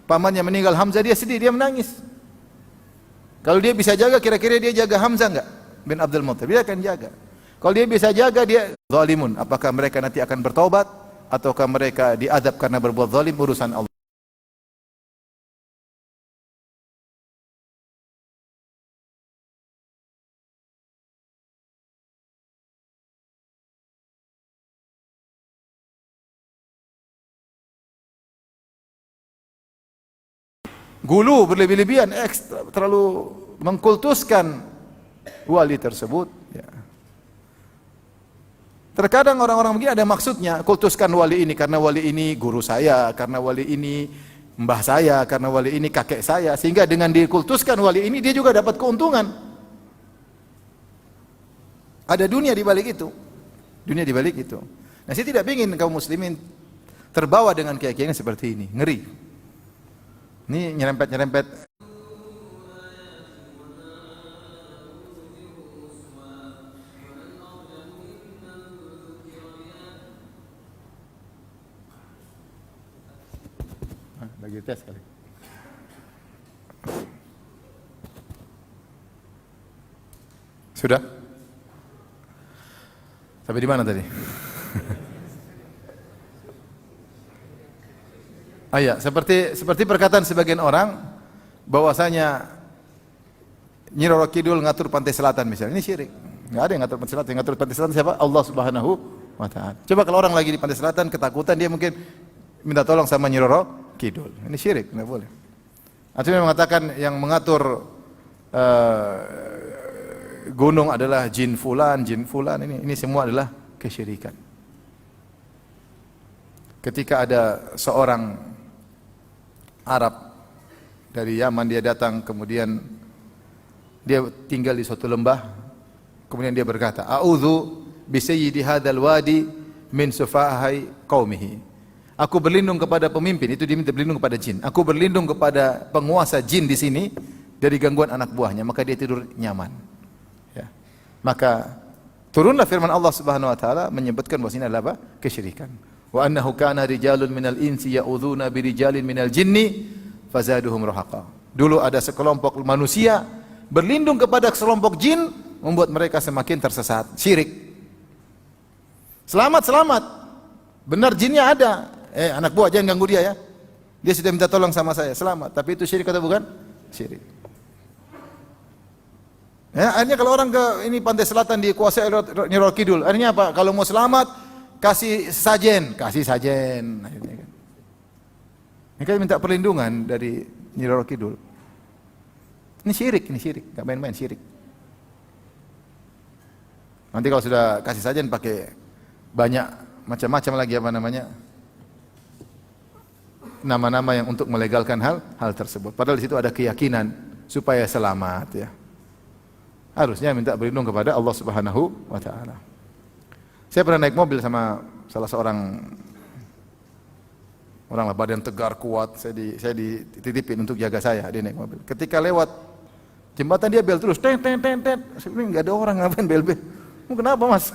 pamannya meninggal Hamzah, dia sedih, dia menangis. Kalau dia bisa jaga, kira-kira dia jaga Hamzah enggak? Bin Abdul Muttalib, dia akan jaga. Kalau dia bisa jaga, dia zalimun. Apakah mereka nanti akan bertaubat ataukah mereka diadab karena berbuat zalim, urusan Allah. Gulu berlebih-lebihan, ekstra, terlalu mengkultuskan wali tersebut. Ya. Terkadang orang-orang begini ada maksudnya, kultuskan wali ini karena wali ini guru saya, karena wali ini mbah saya, karena wali ini kakek saya, sehingga dengan dikultuskan wali ini dia juga dapat keuntungan. Ada dunia di balik itu, dunia di balik itu. Nah, saya tidak ingin kaum muslimin terbawa dengan keyakinan seperti ini, ngeri. Ini nyerempet-nyerempet. Lagi tes kali. Sudah? Sampai di mana tadi? Ya, seperti perkataan sebagian orang bahwasanya Nyi Roro Kidul ngatur pantai selatan misalnya, ini syirik. Enggak ada yang ngatur pantai selatan, yang ngatur pantai selatan siapa? Allah Subhanahu wa taala. Coba kalau orang lagi di pantai selatan ketakutan, dia mungkin minta tolong sama Nyi Roro Kidul. Ini syirik, enggak boleh. Atau yang mengatakan yang mengatur gunung adalah jin fulan, ini semua adalah kesyirikan. Ketika ada seorang Arab dari Yaman, dia datang, kemudian dia tinggal di suatu lembah, kemudian dia berkata, "A'udzu bi sayyidi hadzal wadi min sufahai qaumihi." Aku berlindung kepada pemimpin, itu diminta berlindung kepada jin. Aku berlindung kepada penguasa jin di sini dari gangguan anak buahnya, maka dia tidur nyaman. Ya. Maka turunlah firman Allah Subhanahu wa taala menyebutkan bahwa ini adalah apa? Kesyirikan. Wa annahu kana rijalun minal insi ya'udzuuna birijalin minal jinni fazaduhum rahaqa. Dulu ada sekelompok manusia berlindung kepada sekelompok jin, membuat mereka semakin tersesat. Syirik. Selamat. Benar jinnya ada. Anak buah jangan ganggu dia ya. Dia sudah minta tolong sama saya, selamat. Tapi itu syirik atau bukan? Syirik. Ya, akhirnya kalau orang ke ini pantai selatan dikuasai oleh Nyi Roro Kidul, akhirnya apa? Kalau mau selamat kasih sajen. Akhirnya kan. Mereka minta perlindungan dari Nyi Roro Kidul. Ini syirik, enggak main-main syirik. Nanti kalau sudah kasih sajen pakai banyak macam-macam lagi apa namanya? Nama-nama yang untuk melegalkan hal tersebut. Padahal di situ ada keyakinan supaya selamat ya. Harusnya minta berlindung kepada Allah Subhanahu wa taala. Saya pernah naik mobil sama salah seorang orang lah, badan tegar kuat, saya dititipin untuk jaga saya, dia naik mobil. Ketika lewat jembatan dia bel terus, tet. Saya bilang enggak ada orang, ngapain bel. Kenapa Mas?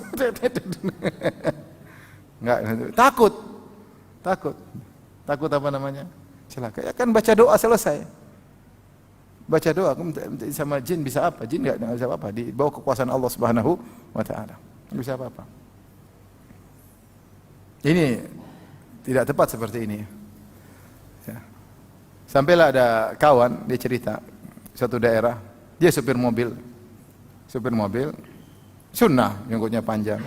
Enggak, takut apa namanya? Celaka. Ya kan baca doa selesai. Baca doa, sama jin bisa apa? Jin enggak bisa apa-apa, di bawah kekuasaan Allah Subhanahu wa taala. Enggak bisa apa-apa. Ini tidak tepat seperti ini. Ya. Sampailah ada kawan, dia cerita suatu daerah, dia supir mobil, sunnah, jenggotnya panjang.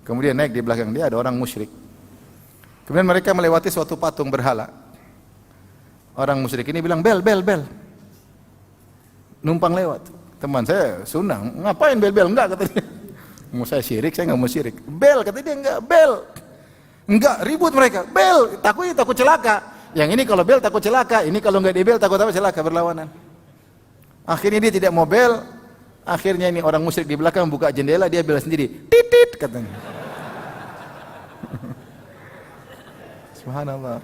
Kemudian naik di belakang dia ada orang musyrik. Kemudian mereka melewati suatu patung berhala. Orang musyrik ini bilang bel. Numpang lewat. Teman saya sunnah, ngapain bel? Enggak kata dia. Mau saya syirik, saya enggak mau syirik. Bel kata dia, enggak bel. Enggak, ribut mereka. Bel, takut celaka. Yang ini kalau bel takut celaka, ini kalau enggak dibel takut apa? Celaka, berlawanan. Akhirnya dia tidak mau bel. Akhirnya ini orang musyrik di belakang buka jendela, dia bel sendiri. Titit katanya. Subhanallah.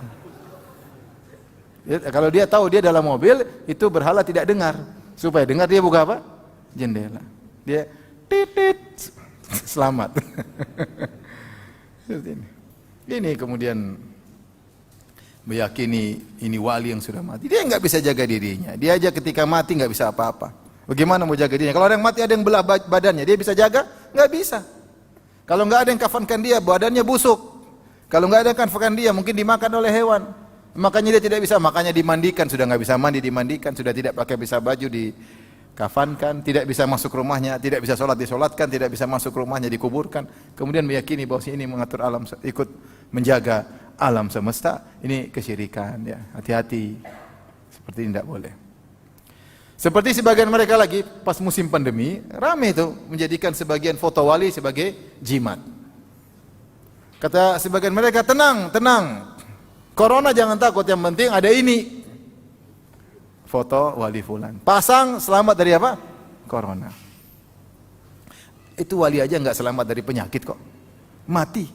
Ya, kalau dia tahu dia dalam mobil, itu berhala tidak dengar. Supaya dengar dia buka apa? Jendela. Dia titit. Selamat. Ini kemudian meyakini ini wali yang sudah mati. Dia nggak bisa jaga dirinya. Dia aja ketika mati nggak bisa apa-apa. Bagaimana mau jaga dirinya? Kalau orang mati ada yang belah badannya, dia bisa jaga? Nggak bisa. Kalau nggak ada yang kafankan dia, badannya busuk. Kalau nggak ada yang kafankan dia, mungkin dimakan oleh hewan. Makanya dia tidak bisa, makanya dimandikan, sudah nggak bisa mandi dimandikan, sudah tidak pakai bisa baju dikafankan, tidak bisa masuk rumahnya, tidak bisa sholat disolatkan, tidak bisa masuk rumahnya dikuburkan. Kemudian meyakini bahwa ini mengatur alam, ikut menjaga alam semesta, ini kesyirikan ya. Hati-hati. Seperti ini tidak boleh. Seperti sebagian mereka lagi pas musim pandemi, ramai itu menjadikan sebagian foto wali sebagai jimat. Kata sebagian mereka, tenang, tenang. Corona jangan takut, yang penting ada ini. Foto wali fulan. Pasang selamat dari apa? Corona. Itu wali aja enggak selamat dari penyakit kok. Mati.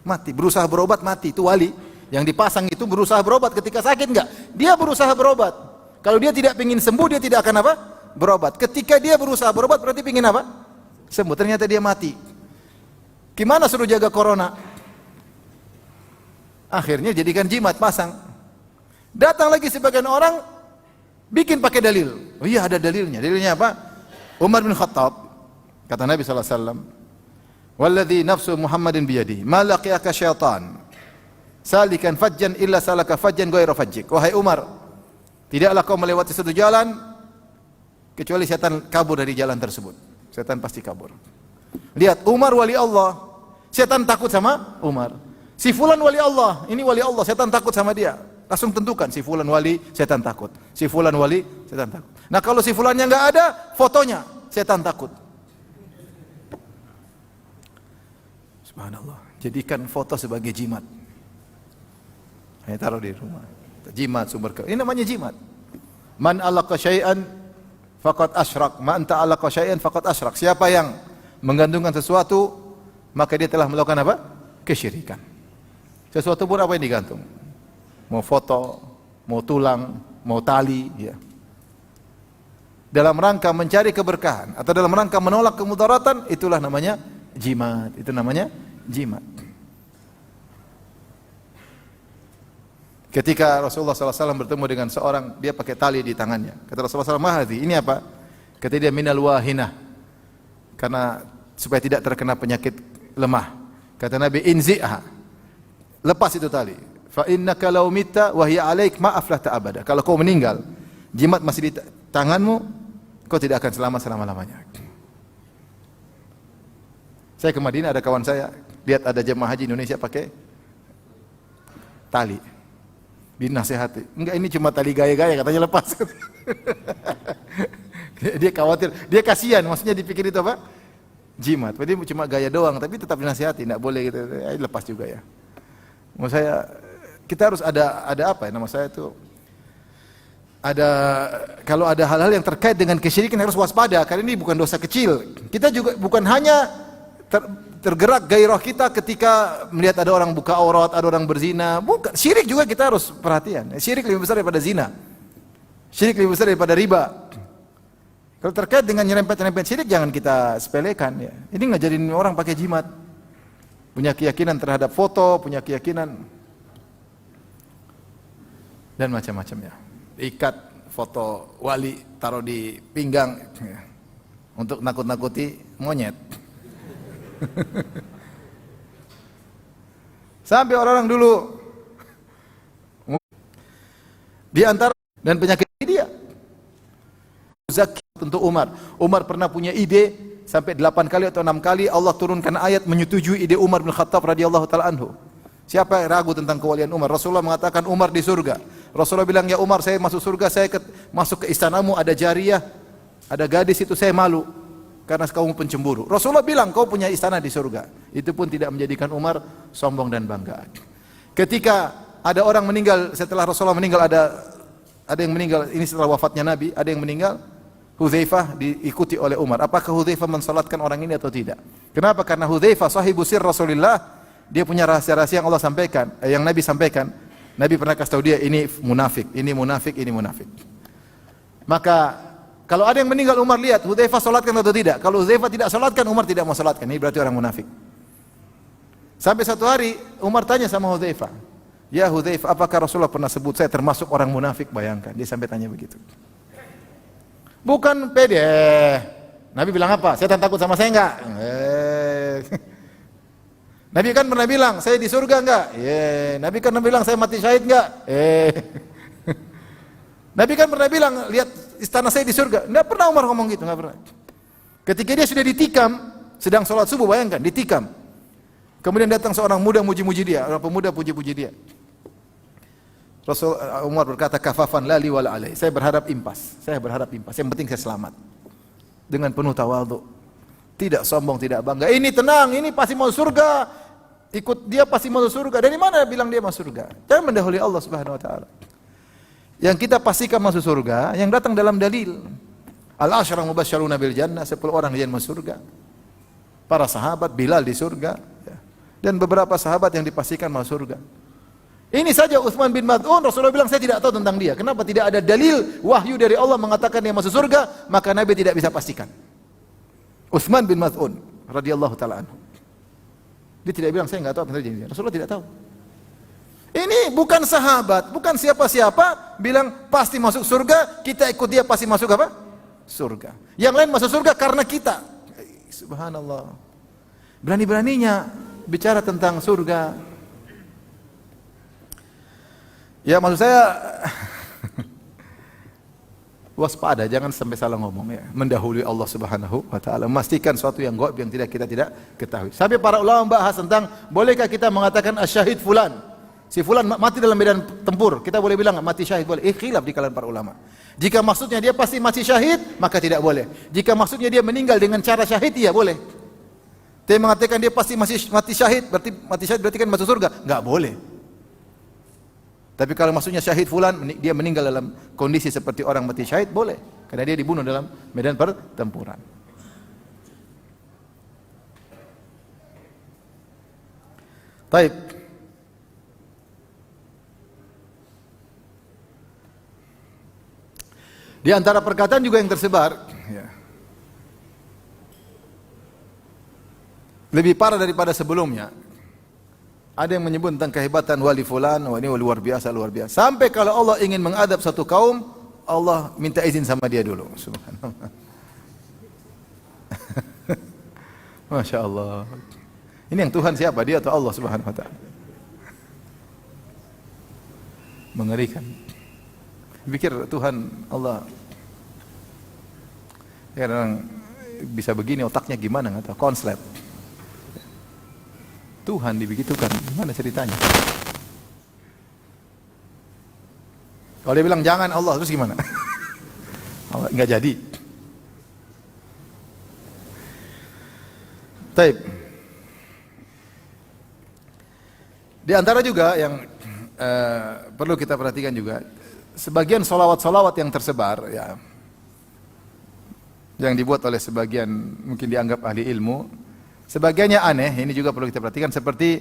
Mati, berusaha berobat mati, itu wali. Yang dipasang itu berusaha berobat, ketika sakit enggak? Dia berusaha berobat. Kalau dia tidak ingin sembuh, dia tidak akan apa? Berobat. Ketika dia berusaha berobat, berarti ingin apa? Sembuh. Ternyata dia mati. Gimana suruh jaga corona? Akhirnya jadikan jimat, pasang. Datang lagi sebagian orang, bikin pakai dalil. Oh iya, ada dalilnya. Dalilnya apa? Umar bin Khattab, kata Nabi SAW, "Walladhi nafsu Muhammadin biyadi, ma laqiyaka syaitan, salikan fajjan illa salaka fajjan ghayra fajjik." Wahai Umar, tidaklah kau melewati satu jalan kecuali setan kabur dari jalan tersebut. Setan pasti kabur. Lihat, Umar wali Allah, setan takut sama Umar. Si fulan wali Allah, ini wali Allah, setan takut sama dia. Langsung tentukan, si fulan wali, setan takut. Si fulan wali, setan takut. Nah kalau si fulannya enggak ada, fotonya, setan takut. Subhanallah. Jadikan foto sebagai jimat. Hanya taruh di rumah. Jimat sumber ke. Ini namanya jimat. Man alaqa syai'an faqad asyrak, man ta'alaqa syai'an faqad asyrak. Siapa yang menggantungkan sesuatu, maka dia telah melakukan apa? Kesyirikan. Sesuatu pun apa yang digantung? Mau foto, mau tulang, mau tali, ya. Dalam rangka mencari keberkahan atau dalam rangka menolak kemudaratan, itulah namanya jimat. Itu namanya jimat. Ketika Rasulullah SAW bertemu dengan seorang, dia pakai tali di tangannya. Kata Rasulullah SAW, "Mahadi, ini apa?" Kata dia, "Minal wahinah." Karena supaya tidak terkena penyakit lemah. Kata Nabi, "Inzi'ha." Lepas itu tali. Fa innaka law mitta wa hiya 'alaik ma aflahta abada. Kalau kau meninggal, jimat masih di tanganmu, kau tidak akan selamat selama-lamanya. Saya ke Madinah, ada kawan saya, lihat ada jemaah haji Indonesia pakai tali. Dinasihati, enggak ini cuma tali gaya-gaya, katanya lepas. Dia khawatir, dia kasihan, maksudnya dipikir itu apa? Jimat. Jadi cuma gaya doang, tapi tetap dinasihati, enggak boleh gitu. Lepas juga ya. Maksud saya, kita harus ada apa ya, nama saya itu, ada, kalau ada hal-hal yang terkait dengan kesyirikan harus waspada, karena ini bukan dosa kecil. Kita juga bukan hanya tergerak gairah kita ketika melihat ada orang buka aurat, ada orang berzina. Bukan, syirik juga kita harus perhatian. Syirik lebih besar daripada zina. Syirik lebih besar daripada riba. Kalau terkait dengan nyerempet-nyerempet syirik jangan kita sepelekan ya. Ini ngajarin orang pakai jimat. Punya keyakinan terhadap foto, punya keyakinan dan macam-macam ya. Ikat foto wali, taruh di pinggang ya. Untuk nakut-nakuti monyet. Sampai orang-orang dulu di antara dan penyakit dia Zaki untuk Umar. Umar pernah punya ide sampai 8 kali atau 6 kali Allah turunkan ayat menyetujui ide Umar bin Khattab radhiyallahu taala anhu. Siapa yang ragu tentang kewalian Umar? Rasulullah mengatakan Umar di surga. Rasulullah bilang, "Ya Umar, saya masuk surga, saya masuk ke istanamu, ada jariyah, ada gadis itu, saya malu karena kamu pencemburu." Rasulullah bilang, "Kau punya istana di surga." Itu pun tidak menjadikan Umar sombong dan bangga. Ketika ada orang meninggal setelah Rasulullah meninggal, ada yang meninggal, ini setelah wafatnya Nabi, ada yang meninggal, Hudzaifah diikuti oleh Umar. Apakah Hudzaifah mensalatkan orang ini atau tidak? Kenapa? Karena Hudzaifah sahibu sir Rasulullah, dia punya rahasia-rahasia yang Allah sampaikan, yang Nabi sampaikan. Nabi pernah kasih tahu dia, ini munafik, ini munafik, ini munafik. Maka kalau ada yang meninggal, Umar lihat Hudzaifah salatkan atau tidak. Kalau Hudzaifah tidak salatkan, Umar tidak mau salatkan. Ini berarti orang munafik. Sampai satu hari Umar tanya sama Hudzaifah, Ya Hudzaifah, apakah Rasulullah pernah sebut saya termasuk orang munafik? Bayangkan, dia sampai tanya begitu. Bukan pede. Nabi bilang apa? Setan takut sama saya enggak? Nabi kan pernah bilang, saya di surga enggak? Nabi kan pernah bilang, saya mati syahid enggak? Nabi kan pernah bilang, lihat istana saya di surga. Enggak pernah Umar ngomong gitu, enggak pernah. Ketika dia sudah ditikam, sedang sholat subuh, bayangkan, ditikam. Kemudian datang seorang muda muji-muji dia, orang pemuda puji-puji dia. Rasul Umar berkata, kafafan lali wala alai. Saya berharap impas. Yang penting saya selamat. Dengan penuh tawadhu. Tidak sombong, tidak bangga. Ini tenang, ini pasti mau surga. Ikut dia pasti mau surga. Dari mana bilang dia masuk surga? Jangan mendahului Allah Subhanahu wa taala. Yang kita pastikan masuk surga, yang datang dalam dalil. Al-asyara mubasysyaruna bil jannah, 10 orang yang masuk surga. Para sahabat, Bilal di surga, dan beberapa sahabat yang dipastikan masuk surga. Ini saja Utsman bin Maz'un, Rasulullah bilang saya tidak tahu tentang dia. Kenapa tidak ada dalil wahyu dari Allah mengatakan dia masuk surga, maka Nabi tidak bisa pastikan. Utsman bin Maz'un radhiyallahu taala anhu. Dia tidak bilang saya enggak tahu apa yang terjadi. Rasulullah tidak tahu. Ini bukan sahabat, bukan siapa-siapa bilang pasti masuk surga, kita ikut dia pasti masuk apa? Surga. Yang lain masuk surga karena kita. Subhanallah. Berani-beraninya bicara tentang surga. Ya maksud saya waspada, jangan sampai salah ngomong ya. Mendahului Allah Subhanahu wa taala, memastikan sesuatu yang gaib yang kita tidak ketahui. Sampai para ulama membahas tentang bolehkah kita mengatakan asyahid fulan. Si fulan mati dalam medan tempur, kita boleh bilang mati syahid boleh. Khilaf di kalangan para ulama. Jika maksudnya dia pasti mati syahid, maka tidak boleh. Jika maksudnya dia meninggal dengan cara syahid, iya boleh. Tapi mengatakan dia pasti mati syahid, berarti kan masuk surga, enggak boleh. Tapi kalau maksudnya syahid fulan, dia meninggal dalam kondisi seperti orang mati syahid, boleh. Karena dia dibunuh dalam medan pertempuran. Baik. Di antara perkataan juga yang tersebar, ya, lebih parah daripada sebelumnya. Ada yang menyebut tentang kehebatan wali fulan, wah ini luar biasa, luar biasa. Sampai kalau Allah ingin mengadab satu kaum, Allah minta izin sama dia dulu. Subhanallah. Masya Allah. Ini yang Tuhan siapa? Dia atau Allah Subhanahu wa ta'ala? Mengerikan. Pikir Tuhan Allah kadang bisa begini, otaknya gimana nggak tahu, konslet. Tuhan dibegitukan, gimana ceritanya? Kalau dia bilang jangan Allah, terus gimana? Allah nggak jadi. Taib. Di antara juga yang perlu kita perhatikan juga, sebagian solawat-solawat yang tersebar, ya, yang dibuat oleh sebagian mungkin dianggap ahli ilmu. Sebagiannya aneh, ini juga perlu kita perhatikan, seperti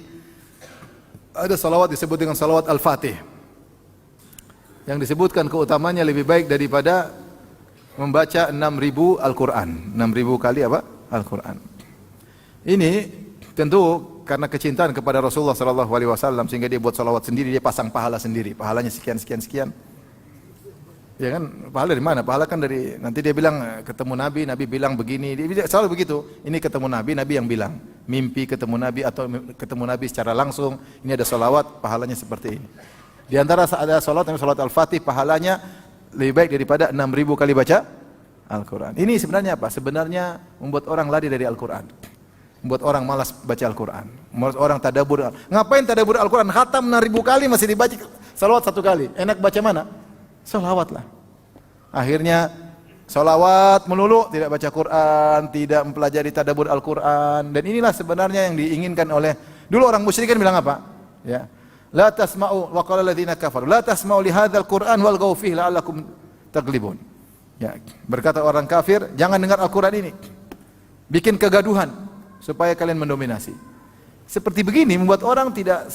ada salawat disebut dengan salawat Al-Fatih. Yang disebutkan keutamanya lebih baik daripada membaca 6.000 Al-Quran. 6.000 kali apa? Al-Quran. Ini tentu karena kecintaan kepada Rasulullah SAW sehingga dia buat salawat sendiri, dia pasang pahala sendiri. Pahalanya sekian, sekian, sekian. Ya kan, pahala dari mana? Pahala kan dari, nanti dia bilang ketemu Nabi, Nabi bilang begini, dia selalu begitu. Ini ketemu Nabi, Nabi yang bilang. Mimpi ketemu Nabi atau ketemu Nabi secara langsung, ini ada salawat, pahalanya seperti ini. Di antara ada salawat, yang salawat Al-Fatih, pahalanya lebih baik daripada 6.000 kali baca Al-Quran. Ini sebenarnya apa? Sebenarnya membuat orang lari dari Al-Quran. Membuat orang malas baca Al-Quran. Membuat orang tadabbur. Ngapain tadabbur Al-Quran? Khatam 6.000 kali masih dibaca salawat 1 kali. Enak baca mana? Salawat lah. Akhirnya salawat melulu, tidak baca Quran, tidak mempelajari tadabbur Al-Quran. Dan inilah sebenarnya yang diinginkan oleh, dulu orang musyrik kan bilang apa? Ya. La tasma'u wa qala alladziina kafaru la tasma'u li hadzal Qur'an walghaw fihi la'allakum taghlibun. Ya, berkata orang kafir, jangan dengar Al-Quran ini. Bikin kegaduhan supaya kalian mendominasi. Seperti begini membuat orang tidak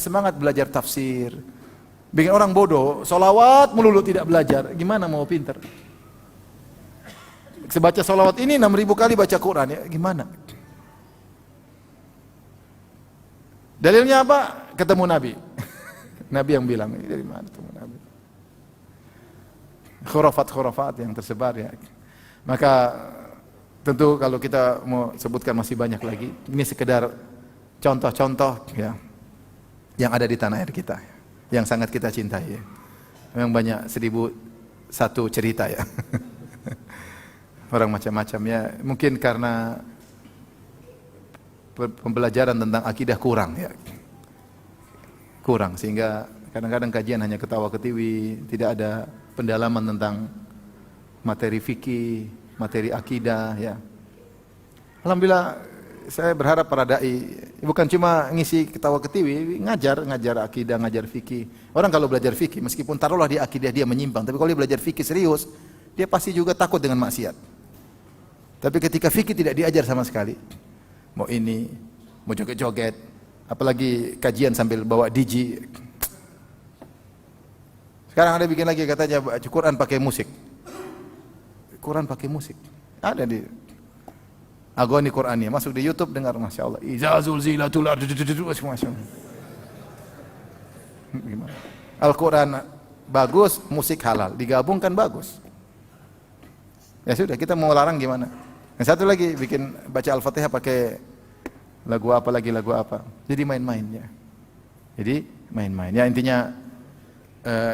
semangat belajar tafsir. Bikin orang bodoh, solawat melulu tidak belajar, gimana mau pinter? Sebaca solawat ini 6.000 kali baca Quran, ya gimana? Dalilnya apa? Ketemu Nabi. Nabi yang bilang, dari mana itu Nabi? Khurafat-khurafat yang tersebar ya. Maka tentu kalau kita mau sebutkan masih banyak lagi. Ini sekedar contoh-contoh ya yang ada di tanah air kita, yang sangat kita cintai ya. Memang banyak 1001 cerita ya. Orang macam-macam ya. Mungkin karena pembelajaran tentang akidah kurang ya. Kurang sehingga kadang-kadang kajian hanya ketawa ketiwi, tidak ada pendalaman tentang materi fikih, materi akidah ya. Alhamdulillah saya berharap para dai bukan cuma ngisi ketawa ketiwi, ngajar akidah, ngajar fikih. Orang kalau belajar fikih meskipun taruhlah di akidah dia menyimpang, tapi kalau dia belajar fikih serius, dia pasti juga takut dengan maksiat. Tapi ketika fikih tidak diajar sama sekali, mau ini, mau joget-joget, apalagi kajian sambil bawa DJ. Sekarang ada bikin lagi katanya Quran pakai musik. Quran pakai musik. Ada di Agoni Qur'annya, masuk di YouTube dengar Masya Allah. Iza zulzilatul ardu Masya Allah. Al-Quran bagus, musik halal, digabungkan bagus. Ya sudah, kita mau larang gimana? Yang satu lagi bikin baca Al-Fatihah pakai lagu apa lagi, lagu apa. Jadi main-main ya. Jadi main-main. Ya intinya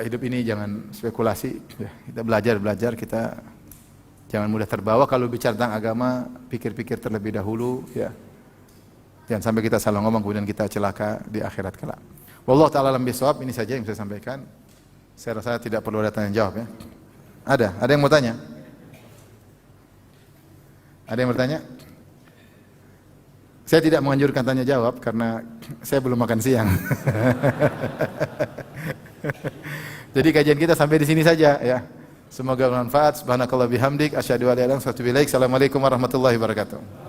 hidup ini jangan spekulasi ya. Kita belajar, kita jangan mudah terbawa. Kalau bicara tentang agama, pikir-pikir terlebih dahulu ya. Jangan sampai kita salah ngomong kemudian kita celaka di akhirat kelak. Wallahu ta'ala alam bisawab. Ini saja yang saya sampaikan. Saya rasa tidak perlu ada tanya jawab ya. Ada yang mau tanya? Ada yang bertanya? Saya tidak menganjurkan tanya jawab karena saya belum makan siang. Jadi kajian kita sampai di sini saja ya. Semoga bermanfaat. Subhanakallah bihamdik asyhadu an la ilaha illa anta astaghfiruka wa atubu ilaik. Assalamualaikum warahmatullahi wabarakatuh.